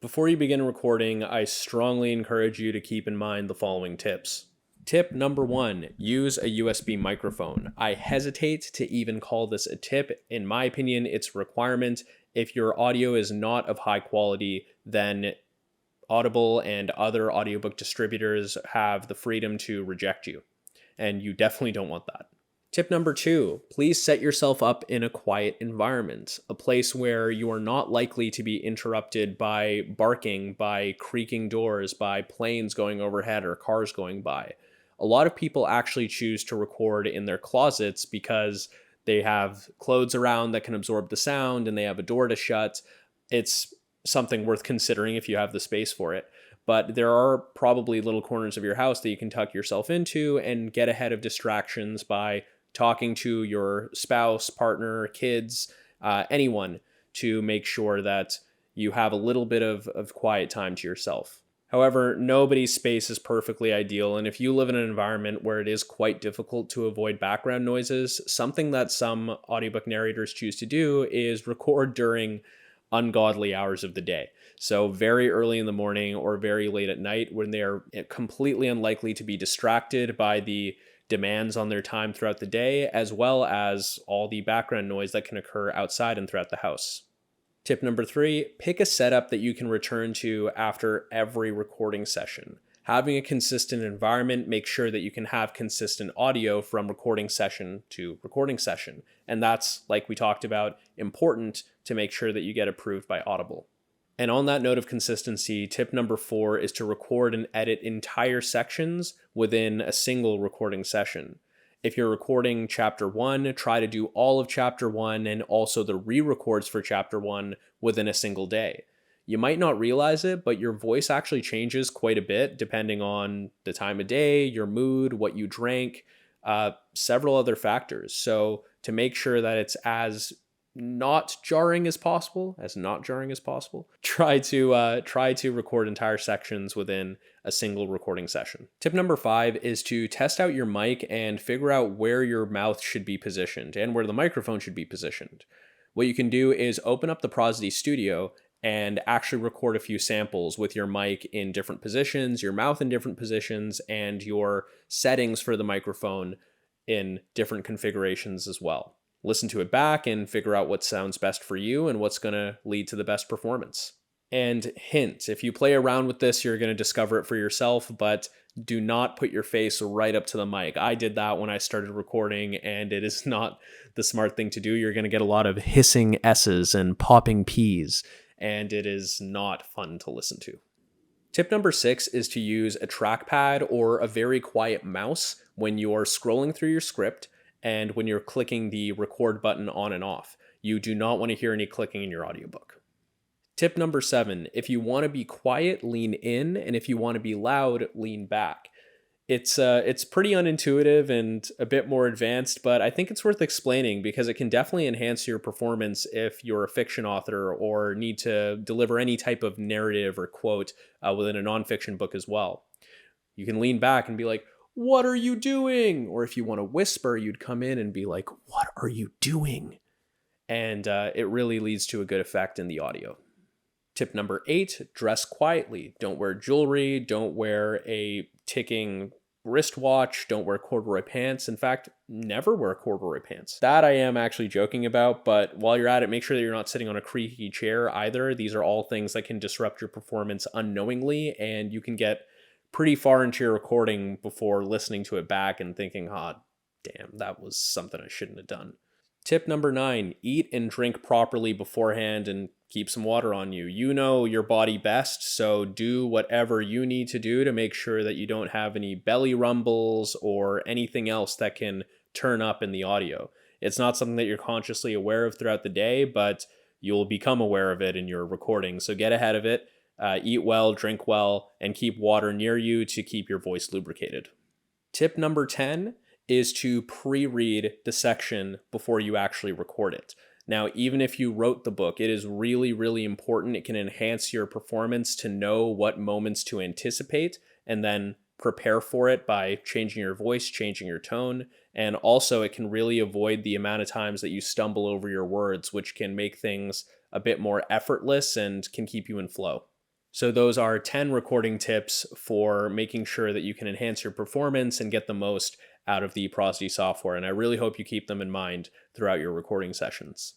Before you begin recording, I strongly encourage you to keep in mind the following tips. Tip number 1, use a USB microphone. I hesitate to even call this a tip. In my opinion, it's a requirement. If your audio is not of high quality, then Audible and other audiobook distributors have the freedom to reject you, and you definitely don't want that. Tip number 2, please set yourself up in a quiet environment, a place where you are not likely to be interrupted by barking, by creaking doors, by planes going overhead or cars going by. A lot of people actually choose to record in their closets because they have clothes around that can absorb the sound and they have a door to shut. It's something worth considering if you have the space for it. But there are probably little corners of your house that you can tuck yourself into and get ahead of distractions by talking to your spouse, partner, kids, anyone, to make sure that you have a little bit of quiet time to yourself. However, nobody's space is perfectly ideal, and if you live in an environment where it is quite difficult to avoid background noises, something that some audiobook narrators choose to do is record during ungodly hours of the day. So very early in the morning or very late at night, when they're completely unlikely to be distracted by the demands on their time throughout the day, as well as all the background noise that can occur outside and throughout the house. Tip number 3, pick a setup that you can return to after every recording session. Having a consistent environment makes sure that you can have consistent audio from recording session to recording session. And that's, like we talked about, important to make sure that you get approved by Audible. And on that note of consistency, tip number 4 is to record and edit entire sections within a single recording session. If you're recording chapter 1, try to do all of chapter 1 and also the re-records for chapter 1 within a single day. You might not realize it, but your voice actually changes quite a bit depending on the time of day, your mood, what you drank, several other factors. So to make sure that it's as not jarring as possible, try to record entire sections within a single recording session. Tip number 5 is to test out your mic and figure out where your mouth should be positioned and where the microphone should be positioned. What you can do is open up the Prozody Studio and actually record a few samples with your mic in different positions, your mouth in different positions, and your settings for the microphone in different configurations as well. Listen to it back and figure out what sounds best for you and what's going to lead to the best performance. And hint, if you play around with this, you're going to discover it for yourself, but do not put your face right up to the mic. I did that when I started recording, and it is not the smart thing to do. You're going to get a lot of hissing S's and popping P's, and it is not fun to listen to. Tip number 6 is to use a trackpad or a very quiet mouse when you're scrolling through your script and when you're clicking the record button on and off. You do not want to hear any clicking in your audiobook. Tip number 7, if you want to be quiet, lean in, and if you want to be loud, lean back. It's pretty unintuitive and a bit more advanced, but I think it's worth explaining because it can definitely enhance your performance if you're a fiction author or need to deliver any type of narrative or quote within a nonfiction book as well. You can lean back and be like, "What are you doing?" Or if you want to whisper, you'd come in and be like, "What are you doing?" And it really leads to a good effect in the audio. Tip number 8, dress quietly. Don't wear jewelry. Don't wear a ticking wristwatch. Don't wear corduroy pants. In fact, never wear corduroy pants. That I am actually joking about, but while you're at it, make sure that you're not sitting on a creaky chair either. These are all things that can disrupt your performance unknowingly, and you can get pretty far into your recording before listening to it back and thinking, damn, that was something I shouldn't have done. Tip number 9, eat and drink properly beforehand and keep some water on you. You know your body best, so do whatever you need to do to make sure that you don't have any belly rumbles or anything else that can turn up in the audio. It's not something that you're consciously aware of throughout the day, but you'll become aware of it in your recording. So get ahead of it. Eat well, drink well, and keep water near you to keep your voice lubricated. Tip number 10 is to pre-read the section before you actually record it. Now, even if you wrote the book, it is really, really important. It can enhance your performance to know what moments to anticipate and then prepare for it by changing your voice, changing your tone. And also, it can really avoid the amount of times that you stumble over your words, which can make things a bit more effortless and can keep you in flow. So those are 10 recording tips for making sure that you can enhance your performance and get the most out of the Prozody software. And I really hope you keep them in mind throughout your recording sessions.